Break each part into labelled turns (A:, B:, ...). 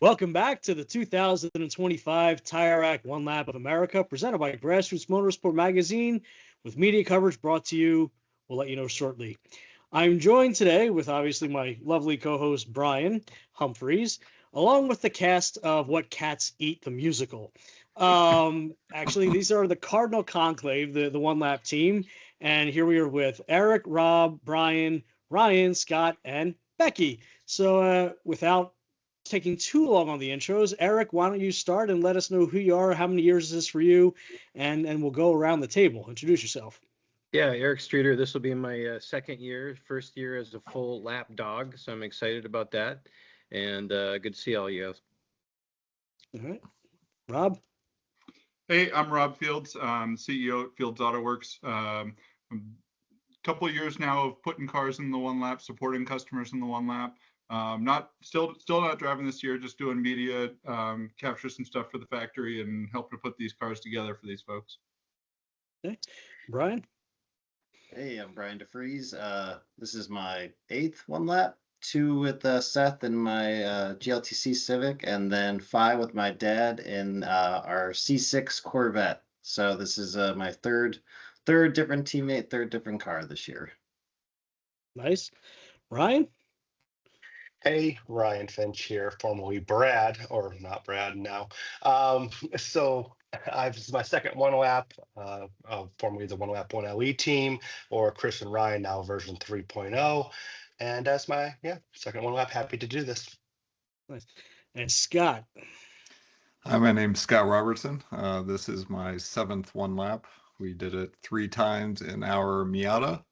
A: Welcome back to the 2025 Tire Rack One Lap of America, presented by Grassroots Motorsport Magazine, with media coverage brought to you. We'll let you know shortly. I'm joined today with obviously my lovely co-host Bryan Humphreys, along with the cast of What Cats Eat, the musical. Actually, these are the Cardinal Conclave, the One Lap team, and here we are with Eric, Rob, Bryan, Ryan, Scott, and Becky. So without taking too long on the intros, Eric, why don't you start and let us know who you are, how many years is this for you, and we'll go around the table. Introduce yourself.
B: Yeah, Eric Streeter. This will be my second year, first year as a full lap dog, so I'm excited about that, and good to see all you guys.
A: All right, Rob.
C: Hey, I'm Rob Fields, CEO at Fields Auto Works. A couple of years now of putting cars in the one lap, supporting customers in the one lap. Still not driving this year, just doing media, capture some stuff for the factory and help to put these cars together for these folks.
A: Okay, Bryan.
D: Hey, I'm Bryan DeFries. This is my 8th one lap, 2 with Seth in my GLTC Civic, and then 5 with my dad in our C6 Corvette. So this is my third different teammate, third different car this year. Nice.
A: Ryan?
E: Hey, Ryan Finch here, formerly Brad, or not Brad now. So this is my second one lap, formerly the one lap 1LE team, or Chris and Ryan, now version 3.0. And that's my second one lap. Happy to do this.
A: Nice. And Scott.
F: Hi, my name's Scott Robertson. This is my 7th one lap. We did it 3 times in our Miata.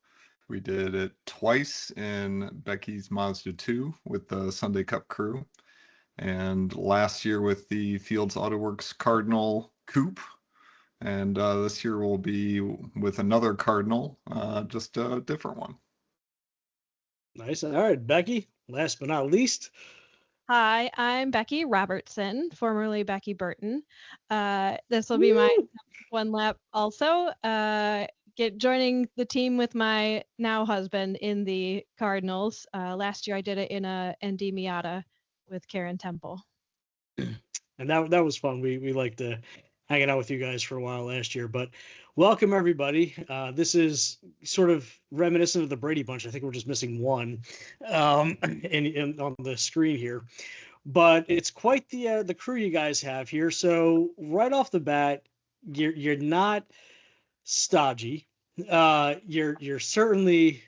F: We did it twice in Becky's Mazda 2 with the Sunday Cup crew, and last year with the Fields Auto Works Cardinal Coupe. And this year will be with another Cardinal, just a different one.
A: Nice. All right, Becky, last but not least.
G: Hi, I'm Becky Robertson, formerly Becky Burton. This will be my one lap also. Joining the team with my now husband in the Cardinals. Last year I did it in a ND Miata with Karen Temple.
A: And that was fun. We liked hanging out with you guys for a while last year. But welcome everybody. This is sort of reminiscent of the Brady Bunch. I think we're just missing one on the screen here. But it's quite the crew you guys have here. So right off the bat, you're not stodgy. You're certainly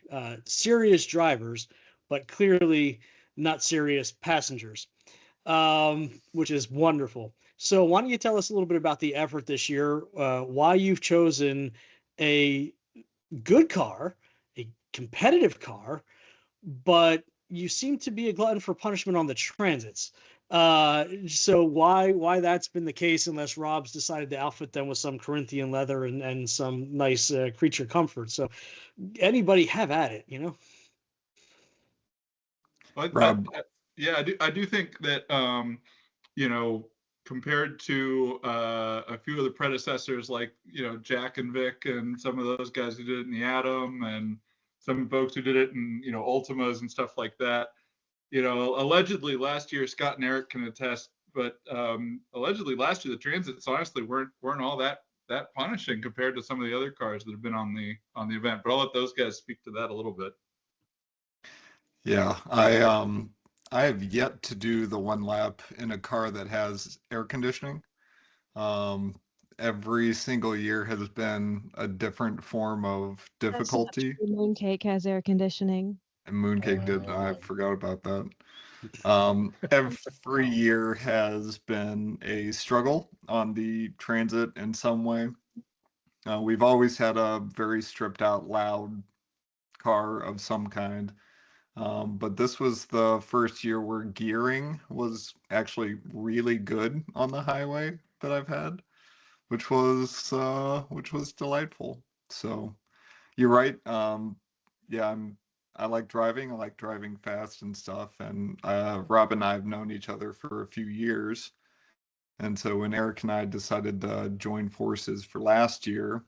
A: serious drivers, but clearly not serious passengers, which is wonderful. So why don't you tell us a little bit about the effort this year, why you've chosen a good car, a competitive car, but you seem to be a glutton for punishment on the transits. So why that's been the case, unless Rob's decided to outfit them with some Corinthian leather and some nice creature comfort. So anybody have at it, you know?
F: Rob.
C: I do think that, compared to a few of the predecessors like, Jack and Vic and some of those guys who did it in the Atom and some folks who did it in, Ultimas and stuff like that. Allegedly last year, Scott and Eric can attest, but allegedly last year the transits honestly weren't all that punishing compared to some of the other cars that have been on the event. But I'll let those guys speak to that a little bit.
F: Yeah, I have yet to do the one lap in a car that has air conditioning. Every single year has been a different form of difficulty.
G: Mooncake has air conditioning.
F: And Mooncake did. I forgot about that. Every year has been a struggle on the transit in some way. We've always had a very stripped out, loud car of some kind. But this was the first year where gearing was actually really good on the highway that I've had, which was delightful. So you're right. I like driving. I like driving fast and stuff. And Rob and I have known each other for a few years. And so when Eric and I decided to join forces for last year,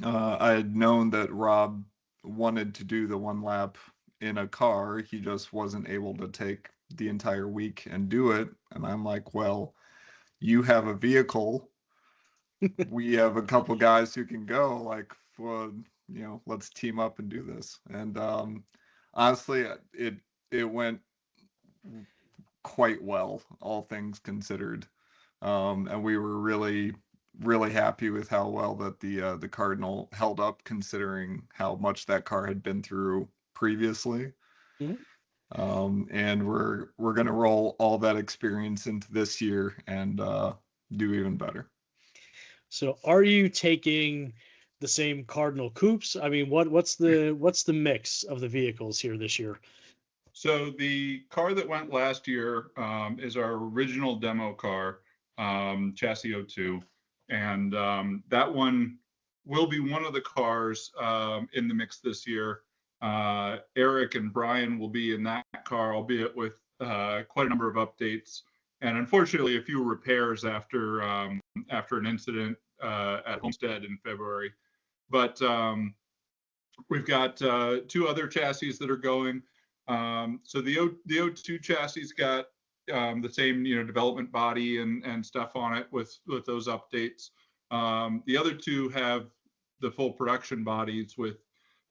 F: I had known that Rob wanted to do the one lap in a car. He just wasn't able to take the entire week and do it. And I'm like, well, you have a vehicle. We have a couple guys who can go. Like, well, let's team up and do this. And honestly, it went quite well, all things considered. And we were really, really happy with how well that the Cardinal held up, considering how much that car had been through previously. And we're going to roll all that experience into this year and do even better.
A: So, are you taking the same Cardinal coupes? I mean, what's the mix of the vehicles here this year?
C: So the car that went last year is our original demo car, chassis 02, and that one will be one of the cars in the mix this year. Eric and Bryan will be in that car, albeit with quite a number of updates, and unfortunately a few repairs after an incident at Homestead in February. But we've got 2 other chassis that are going. So the O2 chassis got the same development body and stuff on it with those updates. The other 2 have the full production bodies with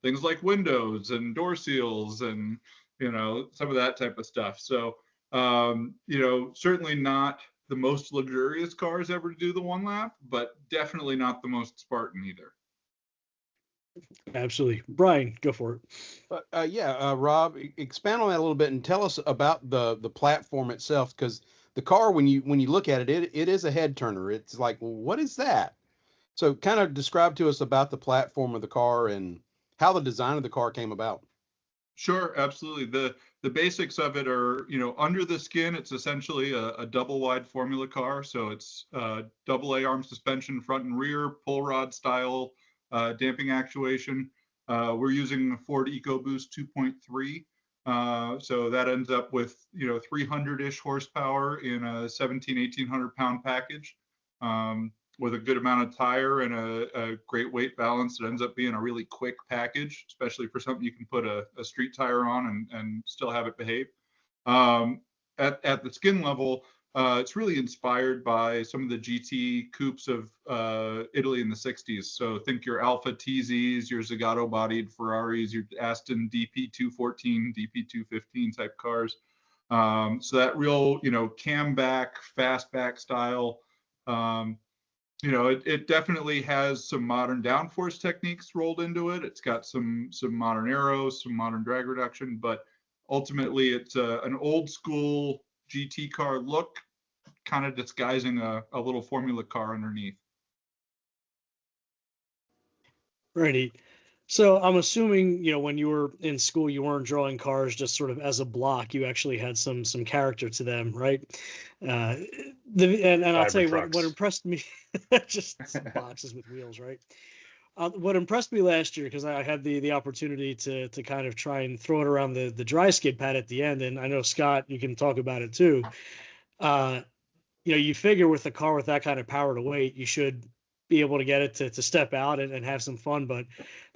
C: things like windows and door seals and some of that type of stuff. So certainly not the most luxurious cars ever to do the one lap, but definitely not the most Spartan either.
A: Absolutely. Bryan, go for it.
H: Rob, expand on that a little bit and tell us about the platform itself, because the car, when you look at it, it is a head turner. It's like, well, what is that? So kind of describe to us about the platform of the car and how the design of the car came about.
C: Sure, absolutely. The basics of it are, under the skin, it's essentially a double wide formula car. So it's double A arm suspension, front and rear, pull rod style damping actuation. We're using a Ford EcoBoost 2.3. So that ends up with 300-ish horsepower in a 1,800 pound package, with a good amount of tire and a great weight balance. It ends up being a really quick package, especially for something you can put a street tire on and still have it behave. At the skin level, it's really inspired by some of the GT coupes of Italy in the 60s. So think your Alfa TZs, your Zagato bodied Ferraris, your Aston DP214, DP215 type cars. So that real, cam back, fastback style. It definitely has some modern downforce techniques rolled into it. It's got some modern aeros, some modern drag reduction, but ultimately it's an old school GT car look, kind of disguising a little formula car underneath.
A: Righty. So I'm assuming, when you were in school, you weren't drawing cars just sort of as a block. You actually had some character to them, right? And I'll tell you what impressed me, just boxes with wheels, right? What impressed me last year, because I had the opportunity to kind of try and throw it around the dry skid pad at the end, and I know, Scott, you can talk about it too. You figure with a car with that kind of power to weight, you should be able to get it to step out and have some fun. But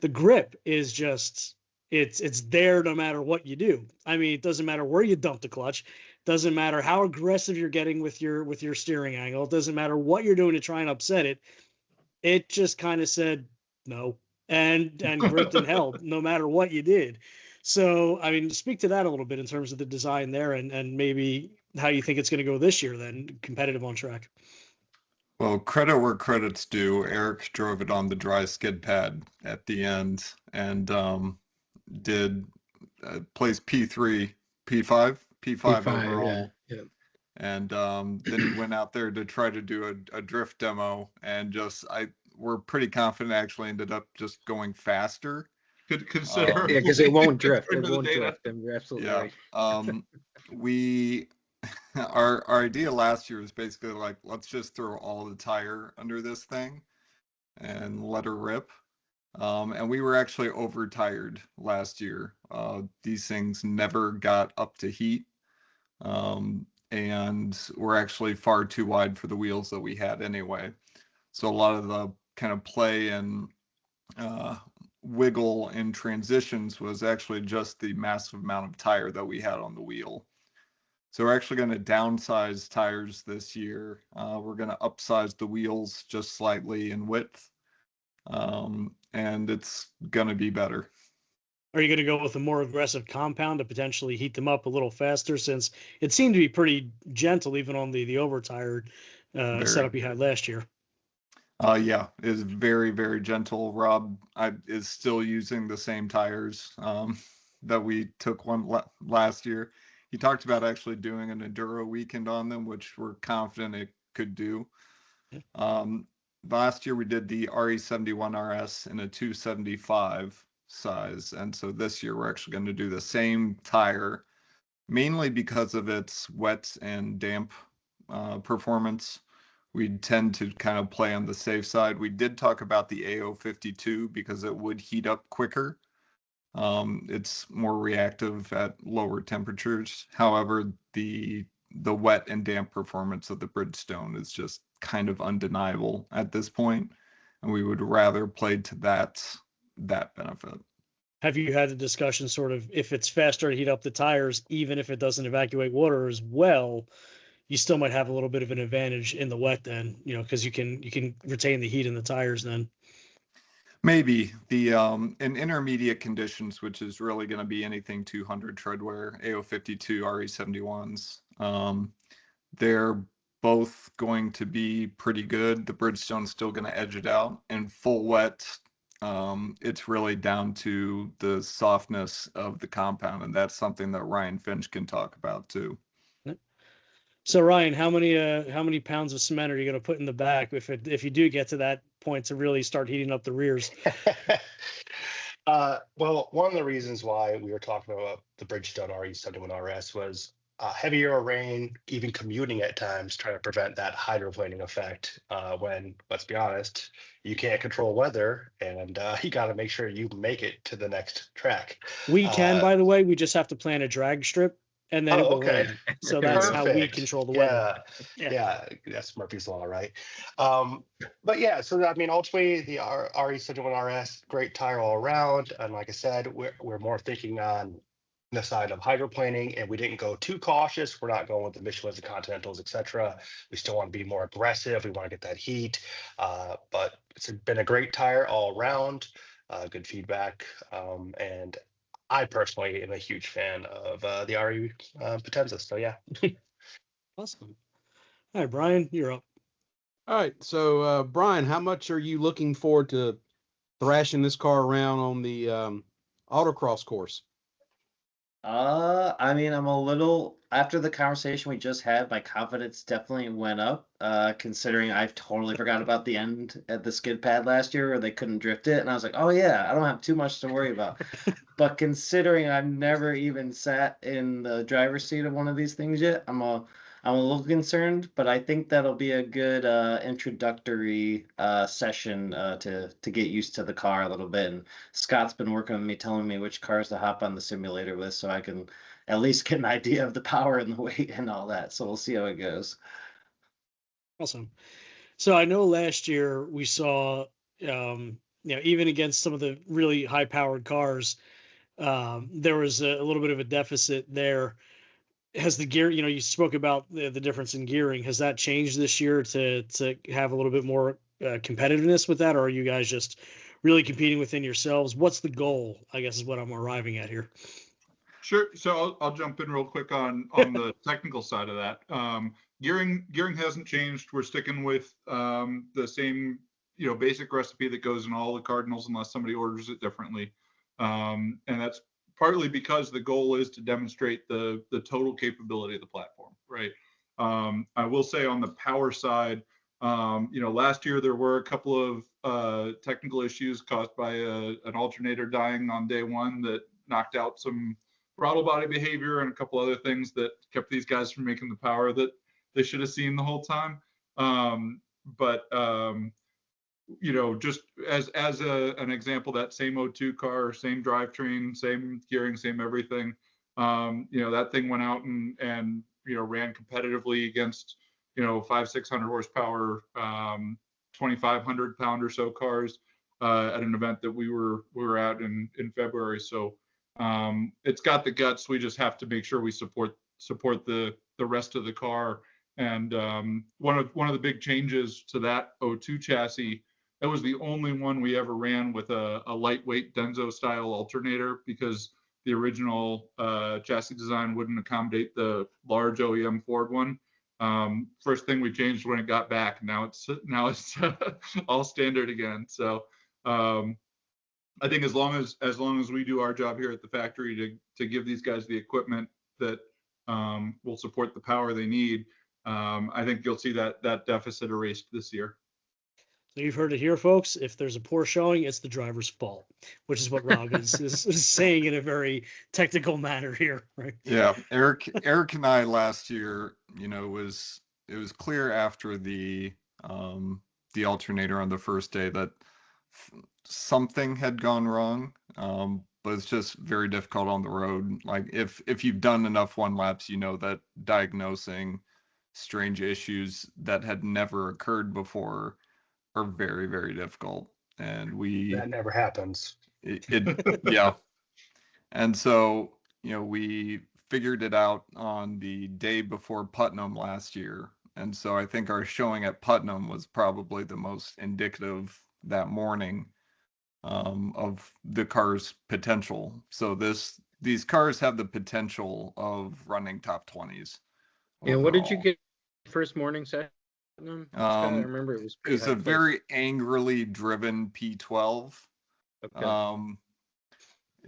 A: the grip is just, it's there no matter what you do. I mean, it doesn't matter where you dump the clutch, doesn't matter how aggressive you're getting with your steering angle, it doesn't matter what you're doing to try and upset it. It just kind of said no and gripped and held no matter what you did. So, I mean, speak to that a little bit in terms of the design there and maybe how you think it's going to go this year then, competitive on track.
F: Well, credit where credit's due. Eric drove it on the dry skid pad at the end and did place P3, P5 overall.
B: Yeah.
F: And then he went out there to try to do a drift demo, and we're pretty confident actually ended up just going faster.
C: Consider
B: because it won't drift. It won't drift. You're absolutely
F: right. Our idea last year was basically like, let's just throw all the tire under this thing and let her rip. And we were actually over tired last year. These things never got up to heat. And we're actually far too wide for the wheels that we had anyway. So a lot of the kind of play and wiggle in transitions was actually just the massive amount of tire that we had on the wheel. So we're actually going to downsize tires this year. We're going to upsize the wheels just slightly in width, and it's going to be better.
A: Are you going to go with a more aggressive compound to potentially heat them up a little faster, since it seemed to be pretty gentle even on the over tire setup you had last year?
F: Yeah, it's very, very gentle. Rob is still using the same tires that we took last year. He talked about actually doing an enduro weekend on them, which we're confident it could do. Last year we did the RE71 RS in a 275 size, and so this year we're actually going to do the same tire, mainly because of its wet and damp performance. We tend to kind of play on the safe side. We did talk about the AO52 because it would heat up quicker. It's more reactive at lower temperatures. However, the wet and damp performance of the Bridgestone is just kind of undeniable at this point, and we would rather play to that benefit.
A: Have you had a discussion sort of if it's faster to heat up the tires, even if it doesn't evacuate water as well, you still might have a little bit of an advantage in the wet then, because you can retain the heat in the tires then.
F: Maybe the in intermediate conditions, which is really going to be anything 200 treadwear, AO52, RE71s, they're both going to be pretty good. The Bridgestone's still going to edge it out. In full wet, it's really down to the softness of the compound, and that's something that Ryan Finch can talk about too.
A: So Ryan, how many pounds of cement are you going to put in the back if you do get to that point to really start heating up the rears?
E: Well, one of the reasons why we were talking about the Bridgestone RE71 RS was heavier rain, even commuting at times, trying to prevent that hydroplaning effect. When, let's be honest, you can't control weather, and you got to make sure you make it to the next track.
A: We can, by the way, we just have to plan a drag strip. And then it will rain. So that's how we control the weather.
E: Yeah, that's Murphy's Law, right? But yeah, so I mean, ultimately, the RE71 RS, great tire all around. And like I said, we're more thinking on the side of hydroplaning, and we didn't go too cautious. We're not going with the Michelins, the Continentals, etc. We still want to be more aggressive. We want to get that heat. But it's been a great tire all around. Good feedback, and I personally am a huge fan of the RE Potenza. So yeah.
A: Awesome. All right, Brian, you're up.
H: All right. So Brian, how much are you looking forward to thrashing this car around on the autocross course?
D: I mean, I'm a little after the conversation we just had, my confidence definitely went up, considering I totally forgot about the end at the skid pad last year where they couldn't drift it. And I was like, oh yeah, I don't have too much to worry about. But considering I've never even sat in the driver's seat of one of these things yet, I'm a little concerned, but I think that'll be a good introductory session to get used to the car a little bit. And Scott's been working with me, telling me which cars to hop on the simulator with, so I can at least get an idea of the power and the weight and all that. So we'll see how it goes.
A: Awesome. So I know last year we saw, even against some of the really high-powered cars, there was a little bit of a deficit there. Has the gear, you spoke about the difference in gearing. Has that changed this year to have a little bit more competitiveness with that, or are you guys just really competing within yourselves? What's the goal, I guess, is what I'm arriving at here.
C: Sure. So I'll jump in real quick on the technical side of that. Gearing hasn't changed. We're sticking with the same basic recipe that goes in all the Cardinals unless somebody orders it differently. And that's partly because the goal is to demonstrate the total capability of the platform, right? I will say on the power side, last year there were a couple of technical issues caused by an alternator dying on day one that knocked out some throttle body behavior and a couple other things that kept these guys from making the power that they should have seen the whole time. Just as an example, that same O2 car, same drivetrain, same gearing, same everything, that thing went out and ran competitively against 500-600 horsepower, 2,500 pound or so cars at an event that we were at in February. So it's got the guts. We just have to make sure we support the rest of the car. And one of the big changes to that O2 chassis, that was the only one we ever ran with a lightweight Denso style alternator, because the original chassis design wouldn't accommodate the large OEM Ford one. First thing we changed when it got back. Now it's all standard again. So I think as long as we do our job here at the factory to give these guys the equipment that will support the power they need, I think you'll see that deficit erased this year.
A: So you've heard it here, folks. If there's a poor showing, it's the driver's fault, which is what Rob is saying in a very technical manner here, right?
F: Yeah, Eric and I last year, it was clear after the alternator on the first day that something had gone wrong, but it's just very difficult on the road. Like if you've done enough one laps, that diagnosing strange issues that had never occurred before are very, very difficult. And
E: that never happens.
F: Yeah. And so, we figured it out on the day before Putnam last year. And so I think our showing at Putnam was probably the most indicative that morning of the car's potential. So these cars have the potential of running top 20s.
B: And what did you get first morning session? I remember it was
F: a very angrily driven P12.
B: Okay.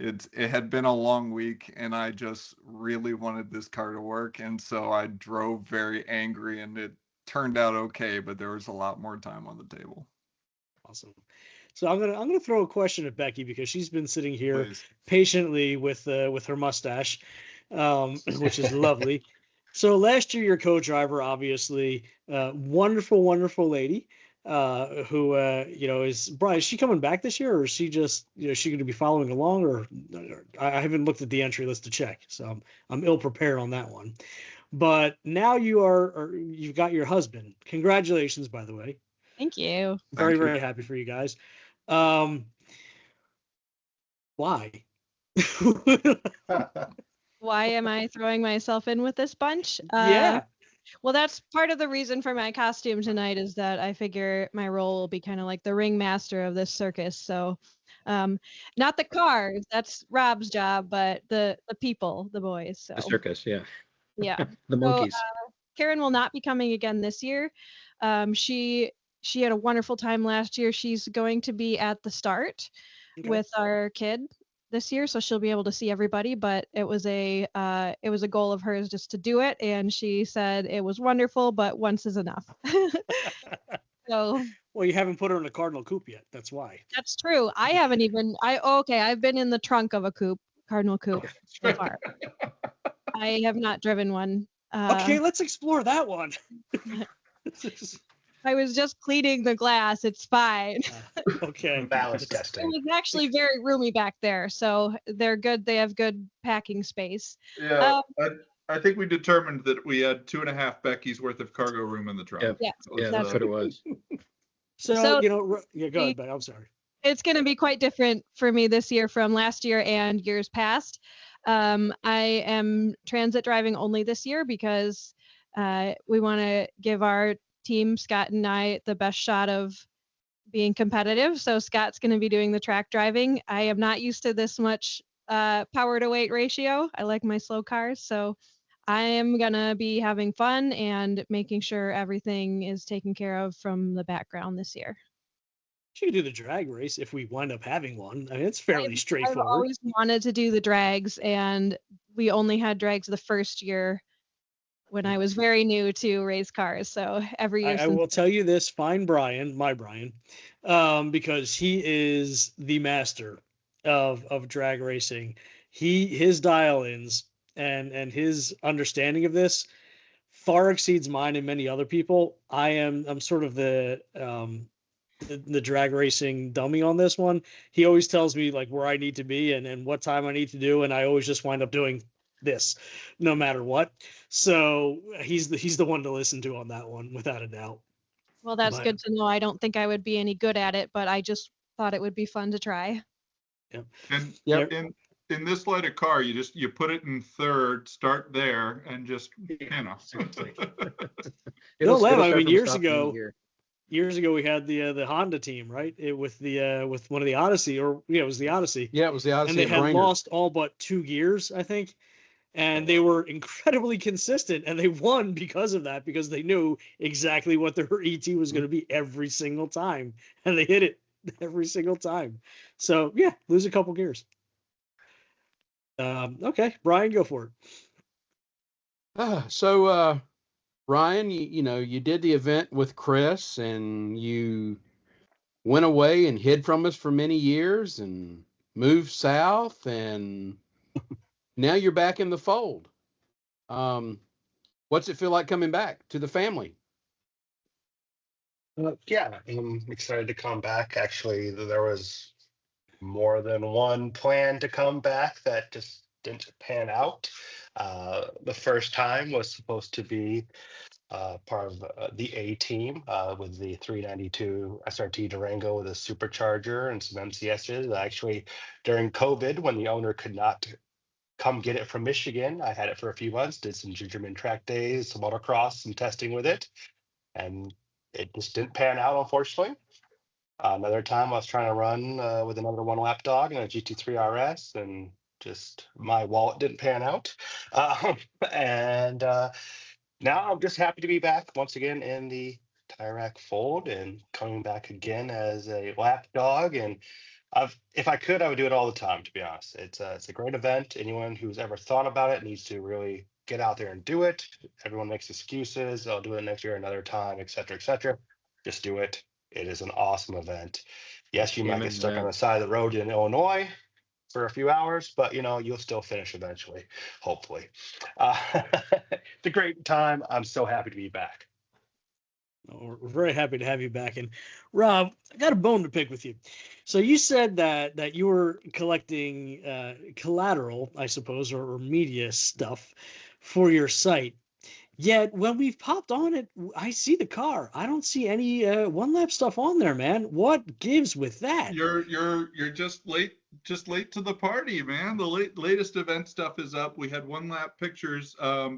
F: It had been a long week, and I just really wanted this car to work, and so I drove very angry, and it turned out okay, but there was a lot more time on the table.
A: Awesome. So I'm gonna throw a question at Becky, because she's been sitting here
F: Please.
A: patiently with her mustache, which is lovely. So last year, your co-driver, obviously, wonderful, wonderful lady, who is Bryan. Is she coming back this year, or is she just is she going to be following along? Or I haven't looked at the entry list to check, so I'm ill prepared on that one. But now you've got your husband. Congratulations, by the way.
G: Thank you.
A: Very,
F: Thank you.
A: very happy for you guys. Why?
G: Why am I throwing myself in with this bunch?
A: Yeah.
G: Well, that's part of the reason for my costume tonight, is that I figure my role will be kind of like the ringmaster of this circus. So not the cars, that's Rob's job, but the people, the boys. So
B: The circus, yeah.
G: yeah.
B: The monkeys.
G: So, Karen will not be coming again this year. She had a wonderful time last year. She's going to be at the start with our kid this year, so she'll be able to see everybody. But it was a goal of hers just to do it, and she said it was wonderful, but once is enough. So.
A: Well, you haven't put her in a Cardinal coupe yet. That's why.
G: That's true. I haven't even. I've been in the trunk of a coupe, Cardinal coupe, so far. I have not driven one.
A: Okay, let's explore that one.
G: I was just cleaning the glass. It's fine.
A: Okay.
E: Ballast
G: It
E: testing.
G: was actually very roomy back there, so they're good. They have good packing space.
C: Yeah, I think we determined that we had 2.5 Becky's worth of cargo room in the trunk.
B: Yeah,
G: Yeah,
B: that's what it was.
A: So go ahead, Becky. I'm sorry.
G: It's going to be quite different for me this year from last year and years past. I am transit driving only this year because we want to give our team, Scott and I, the best shot of being competitive. So Scott's going to be doing the track driving. I am not used to this much power to weight ratio. I like my slow cars. So I am going to be having fun and making sure everything is taken care of from the background this year.
A: You could do the drag race if we wind up having one. I mean, it's fairly straightforward.
G: I've always wanted to do the drags, and we only had drags the first year when I was very new to race cars. So every year
A: I will tell you this, find Bryan, my Bryan, because he is the master of drag racing. His dial-ins and his understanding of this far exceeds mine and many other people. I'm sort of the drag racing dummy on this one. He always tells me like where I need to be and what time I need to do, and I always just wind up doing this no matter what. So he's the one to listen to on that one, without a doubt.
G: Well, that's good to know. I don't think I would be any good at it, but I just thought it would be fun to try.
A: Yep.
C: And
H: Yep.
C: in this light of car, you put it in third, start there, and just
E: Seriously.
A: No, Lev, I
B: start
A: mean,
B: from a stop in any gear.
A: years ago we had the Honda team, right? With one of the Odyssey, or it was the Odyssey.
H: Yeah, it was the Odyssey.
A: And they
H: at
A: had
H: Brainerd.
A: lost all but 2 gears, I think. And they were incredibly consistent, and they won because of that, because they knew exactly what their ET was going to be every single time, and they hit it every single time. So yeah, lose a couple gears. Okay, Bryan, go for it.
H: So Ryan, you did the event with Chris, and you went away and hid from us for many years and moved south, and now you're back in the fold. What's it feel like coming back to the family?
E: Yeah, I'm excited to come back. Actually, there was more than one plan to come back that just didn't pan out. The first time was supposed to be part of the A team with the 392 SRT Durango with a supercharger and some MCSs. Actually, during COVID, when the owner could not come get it from Michigan, I had it for a few months, did some Gingerman track days, some autocross, some testing with it, and it just didn't pan out, unfortunately. Another time I was trying to run with another one lap dog and a GT3 RS, and just my wallet didn't pan out. And now I'm just happy to be back once again in the Tyrac fold and coming back again as a lap dog. And if I could, I would do it all the time, to be honest. It's a great event. Anyone who's ever thought about it needs to really get out there and do it. Everyone makes excuses. I'll do it next year another time, et cetera, et cetera. Just do it. It is an awesome event. Yes, you might get stuck on the side of the road in Illinois for a few hours, but you'll still finish eventually, hopefully. It's a great time. I'm so happy to be back.
A: We're very happy to have you back. And Rob, I got a bone to pick with you. So you said that you were collecting collateral, I suppose, or media stuff for your site. Yet when we've popped on it, I see the car. I don't see any one lap stuff on there, man. What gives with that?
C: You're just late to the party, man. The latest event stuff is up. We had one lap pictures.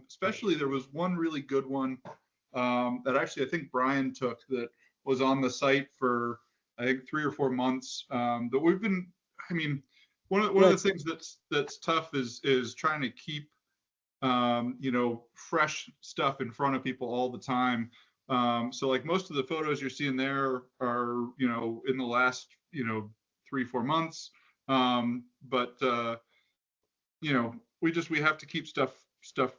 C: Especially there was one really good one that actually I think Bryan took, that was on the site for I think 3 or 4 months. That we've been. I mean, one of the things that's tough is trying to keep fresh stuff in front of people all the time. So like most of the photos you're seeing there are, in the last, 3-4 months. But we have to keep stuff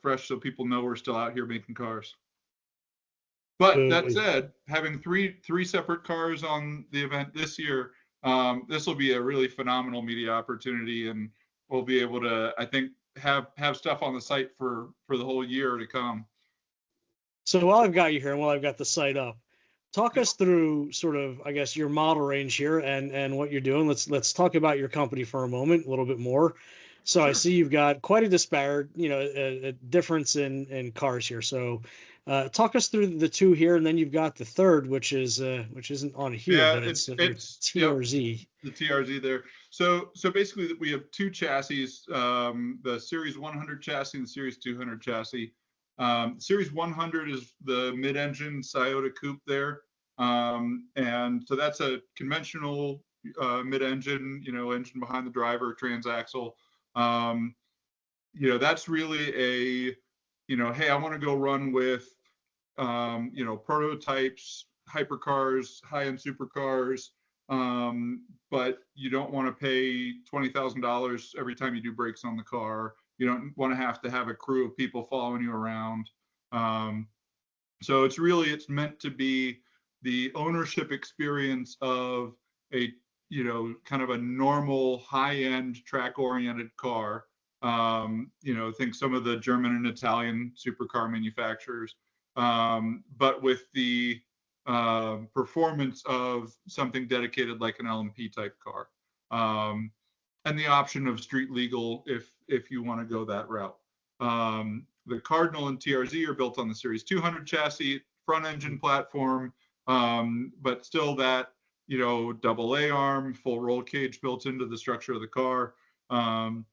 C: fresh so people know we're still out here making cars. But that said, having three separate cars on the event this year, this will be a really phenomenal media opportunity, and we'll be able to, I think, have stuff on the site for the whole year to come.
A: So while I've got you here and while I've got the site up, talk us through sort of, I guess, your model range here and what you're doing. Let's talk about your company for a moment, a little bit more. So sure. I see you've got quite a disparate, a difference in cars here. So talk us through the two here, and then you've got the third, which isn't on here, but it's TRZ.
C: Yep, the TRZ there. So basically we have two chassis, the Series 100 chassis and the Series 200 chassis. Series 100 is the mid-engine Toyota Coupe there. And so that's a conventional mid-engine, engine behind the driver, transaxle. That's really a, hey, I want to go run with, prototypes, hypercars, high-end supercars, but you don't want to pay $20,000 every time you do brakes on the car. You don't want to have a crew of people following you around. So it's meant to be the ownership experience of a, kind of a normal high-end track-oriented car. Think some of the German and Italian supercar manufacturers, but with the performance of something dedicated like an LMP type car, and the option of street legal if you want to go that route. The Cardinal and TRZ are built on the Series 200 chassis, front engine platform, but still that double A arm, full roll cage built into the structure of the car. And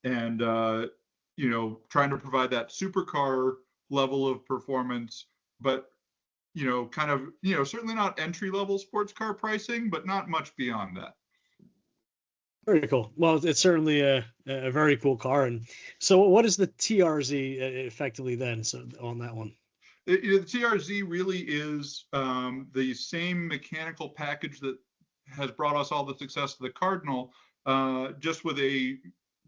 C: trying to provide that supercar level of performance, but kind of certainly not entry level sports car pricing, but not much beyond that.
A: Very cool. Well, it's certainly a very cool car. And so, what is the TRZ effectively then? So on that one,
C: the TRZ really is the same mechanical package that has brought us all the success of the Cardinal, just with a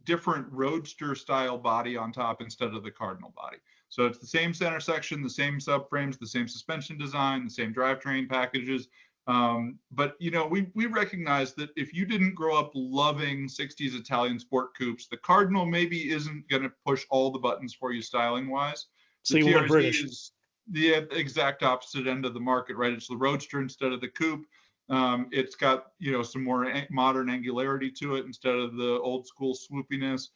C: different roadster style body on top instead of the Cardinal body. So it's the same center section, the same subframes, the same suspension design, the same drivetrain packages. But we recognize that if you didn't grow up loving 60s Italian sport coupes, the Cardinal maybe isn't going to push all the buttons for you styling wise.
A: so you want British?
C: Is the exact opposite end of the market, right? It's the roadster instead of the coupe. It's got some more modern angularity to it instead of the old school swoopiness.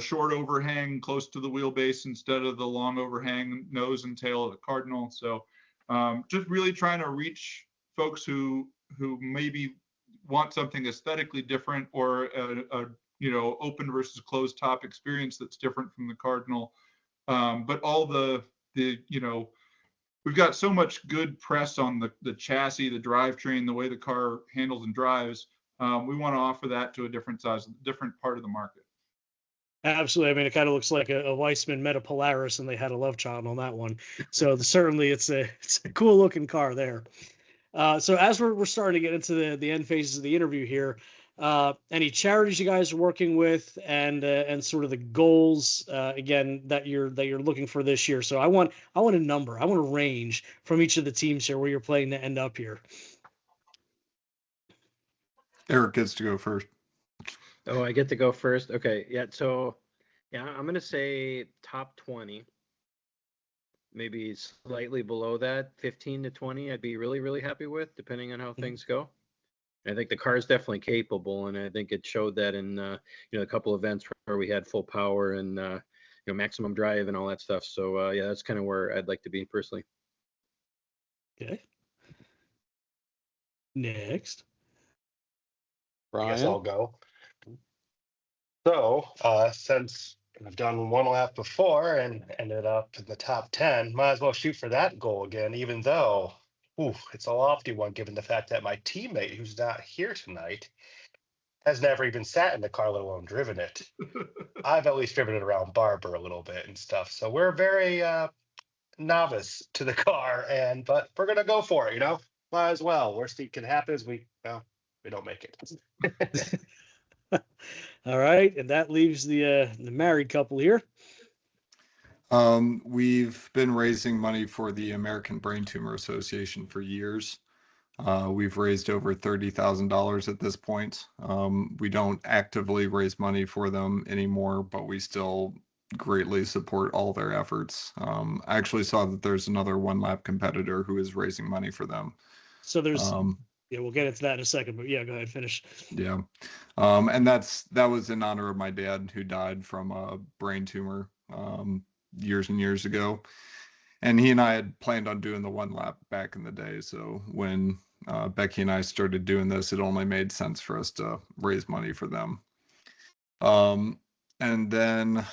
C: Short overhang close to the wheelbase instead of the long overhang nose and tail of the Cardinal. So just really trying to reach folks who maybe want something aesthetically different, or a open versus closed top experience that's different from the Cardinal. But all the we've got so much good press on the chassis, the drivetrain, the way the car handles and drives. We want to offer that to a different part of the market.
A: Absolutely. I mean, it kind of looks like a Weissman met a Polaris, and they had a love child on that one. So certainly, it's a cool looking car there. So as we're starting to get into the end phases of the interview here, any charities you guys are working with, and sort of the goals again that you're looking for this year. So I want a number, I want a range from each of the teams here where you're playing to end up here.
F: Eric gets to go first.
B: Oh, I get to go first. Okay, yeah. So, yeah, I'm gonna say top 20. Maybe slightly below that, 15 to 20. I'd be really, really happy with, depending on how things go. I think the car is definitely capable, and I think it showed that in a couple events where we had full power and maximum drive and all that stuff. So yeah, that's kind of where I'd like to be personally.
A: Okay. Next.
E: I guess
H: Bryan?
E: I'll go. So, since I've done one lap before and ended up in the top 10, might as well shoot for that goal again, even though it's a lofty one given the fact that my teammate, who's not here tonight, has never even sat in the car, let alone driven it. I've at least driven it around Barber a little bit and stuff. So we're very novice to the car, but we're going to go for it, Might as well. Worst thing can happen is we don't make it.
A: All right, and that leaves the married couple here.
F: We've been raising money for the American Brain Tumor Association for years. We've raised over $30,000 at this point. We don't actively raise money for them anymore, but we still greatly support all their efforts. I actually saw that there's another one lap competitor who is raising money for them.
A: So there's yeah, we'll get into that in a second, but yeah, go ahead, finish.
F: Yeah. And that was in honor of my dad, who died from a brain tumor years and years ago. And he and I had planned on doing the one lap back in the day. So when Becky and I started doing this, it only made sense for us to raise money for them. And then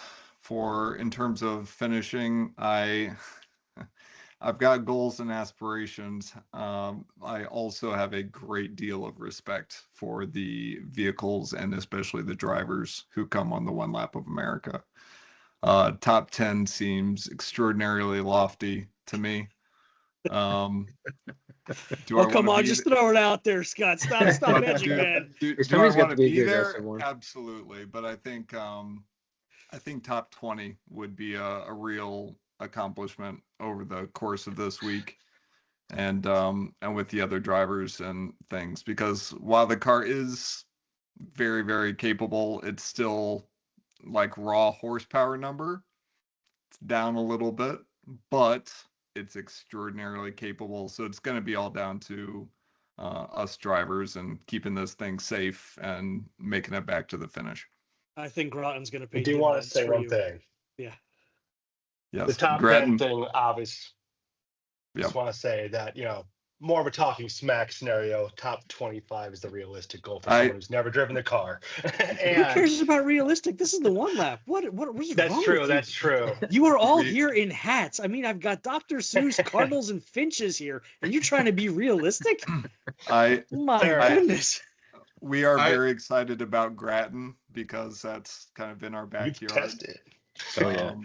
F: in terms of finishing, I've got goals and aspirations. I also have a great deal of respect for the vehicles and especially the drivers who come on the One Lap of America. Top 10 seems extraordinarily lofty to me.
A: Come on, just throw it out there, Scott. Stop edging, man.
F: Do I want to be there? Absolutely, but I think top 20 would be a real accomplishment over the course of this week, and with the other drivers and things, because while the car is very, very capable, it's still like raw horsepower number. It's down a little bit, but it's extraordinarily capable. So it's going to be all down to us drivers and keeping this thing safe and making it back to the finish.
A: I think Groton's going to pay.
E: I do want to say one thing.
A: Yeah.
F: Yes.
E: The top 10 thing, obviously.
F: Yep.
E: Just want to say that, more of a talking smack scenario. Top 25 is the realistic goal for
F: I-
E: someone who's never driven the car.
A: Who
E: And
A: cares about realistic? This is the one lap. What is
E: that's
A: wrong
E: true.
A: with
E: That's
A: you?
E: true.
A: You are all
C: We-
A: here in hats. I mean, I've got Dr. Seuss, Cardinals, and Finches here, and you're trying to be realistic? My
E: Fair.
A: goodness.
F: We are
C: I-
F: very excited about Grattan because that's kind of in our
E: You've
F: backyard.
E: tested.
B: Oh yeah.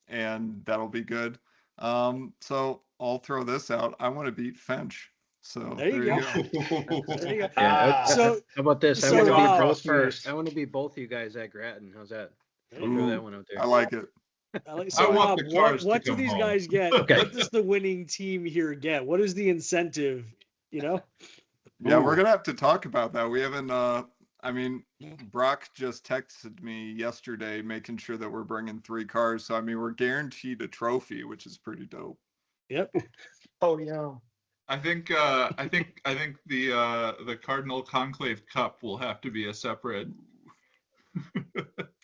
F: And that'll be good. So I'll throw this out. I want to beat Finch. So
A: There you go. There you go.
B: Yeah.
A: So,
B: How about this? I
A: so,
B: want to be
A: Rob,
B: both you.
H: first.
B: I want to be both you guys at Grattan. How's that? I'll
F: Ooh,
B: throw that one out there.
F: I like it.
A: so
C: I want
A: Rob,
C: the cars
A: what
C: to
A: do
C: come
A: these
C: home.
A: guys get?
B: Okay.
A: What does the winning team here get? What is the incentive? You know?
F: Yeah, we're
H: Ooh.
F: gonna have to talk about that. We haven't. I mean, Brock just texted me yesterday, making sure that we're bringing 3 cars. So I mean, we're guaranteed a trophy, which is pretty dope.
A: Yep.
E: Oh yeah.
C: I think the Cardinal Conclave Cup will have to be a separate.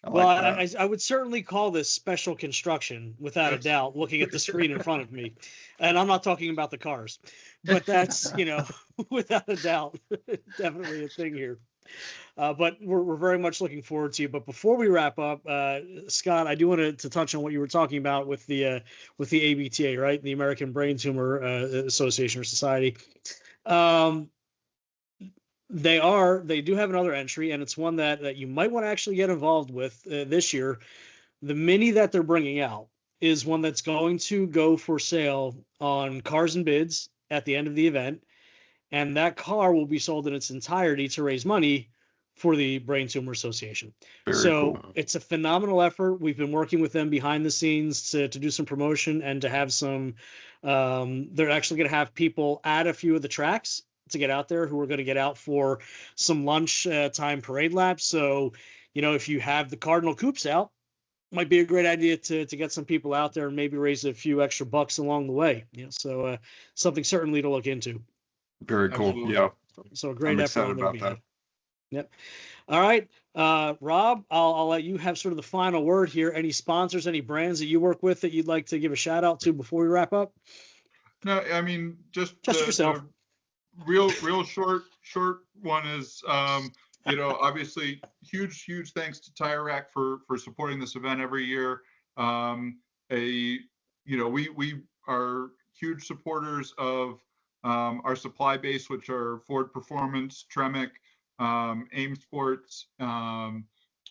F: I
A: Well,
F: like that.
A: I would certainly call this special construction, without a doubt, looking at the screen in front of me. And I'm not talking about the cars, but that's, without a doubt, definitely a thing here. But we're very much looking forward to you. But before we wrap up, Scott, I do want to touch on what you were talking about with the ABTA, right? The American Brain Tumor Association or Society. They do have another entry, and it's one that you might want to actually get involved with this year. The Mini that they're bringing out is one that's going to go for sale on Cars and Bids at the end of the event, and that car will be sold in its entirety to raise money for the Brain Tumor Association.
F: Very
A: So
F: cool.
A: it's a phenomenal effort. We've been working with them behind the scenes to do some promotion and to have some. They're actually going to have people at a few of the tracks to get out there who are going to get out for some lunch time parade laps. So, if you have the Cardinal Coupes out, might be a great idea to get some people out there and maybe raise a few extra bucks along the way. So something certainly to look into.
F: Very cool.
C: Absolutely.
F: Yeah.
A: So a great
F: I'm
A: effort
F: excited
A: on their
F: about
A: behalf.
F: that.
A: Yep. All right, Rob, I'll let you have sort of the final word here. Any sponsors, any brands that you work with that you'd like to give a shout out to before we wrap up?
C: No, I mean just
A: yourself.
C: the real short one is obviously huge thanks to Tire Rack for supporting this event every year. We are huge supporters of our supply base, which are Ford Performance, Tremec, AIM Sports,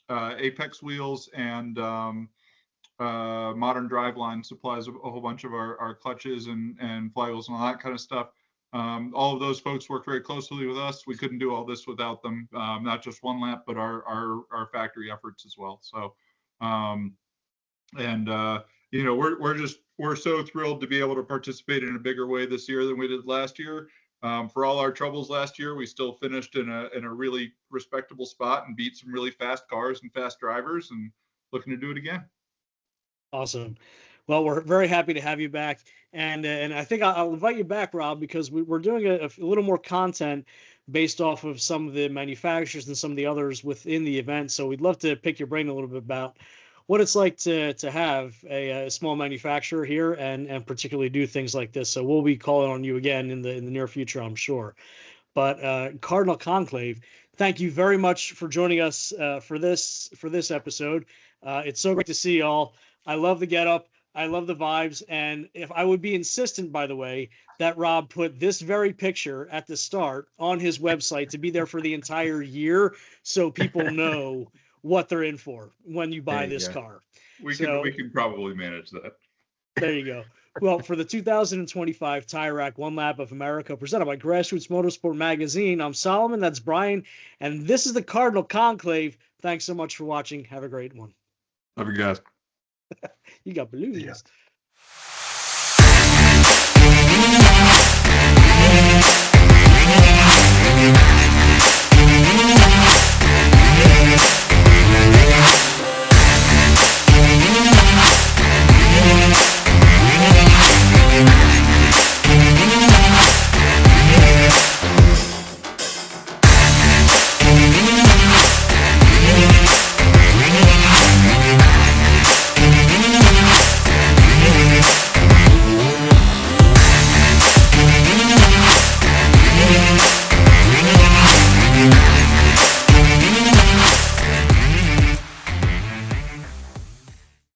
C: Apex Wheels, and Modern Driveline supplies a whole bunch of our clutches and flywheels and all that kind of stuff. All of those folks work very closely with us. We couldn't do all this without them, not just One Lap, but our factory efforts as well. So, we're so thrilled to be able to participate in a bigger way this year than we did last year. For all our troubles last year, we still finished in a really respectable spot and beat some really fast cars and fast drivers, and looking to do it again.
A: Awesome. Well, we're very happy to have you back, and I think I'll invite you back, Rob, because we're doing a little more content based off of some of the manufacturers and some of the others within the event. So we'd love to pick your brain a little bit about what it's like to have a small manufacturer here and particularly do things like this. So we'll be calling on you again in the near future, I'm sure. But Cardinal Conclave, thank you very much for joining us for this episode. It's so great to see y'all. I love the getup. I love the vibes. And if I would be insistent, by the way, that Rob put this very picture at the start on his website to be there for the entire year so people know what they're in for when you buy this car.
C: We can probably manage that.
A: There you go. Well, for the 2025 Tire Rack One Lap of America presented by Grassroots Motorsport Magazine, I'm Solomon, that's Bryan, and this is the Cardinal Conclave. Thanks so much for watching. Have a great one.
F: Love you guys.
A: You got balloons.
E: Yeah.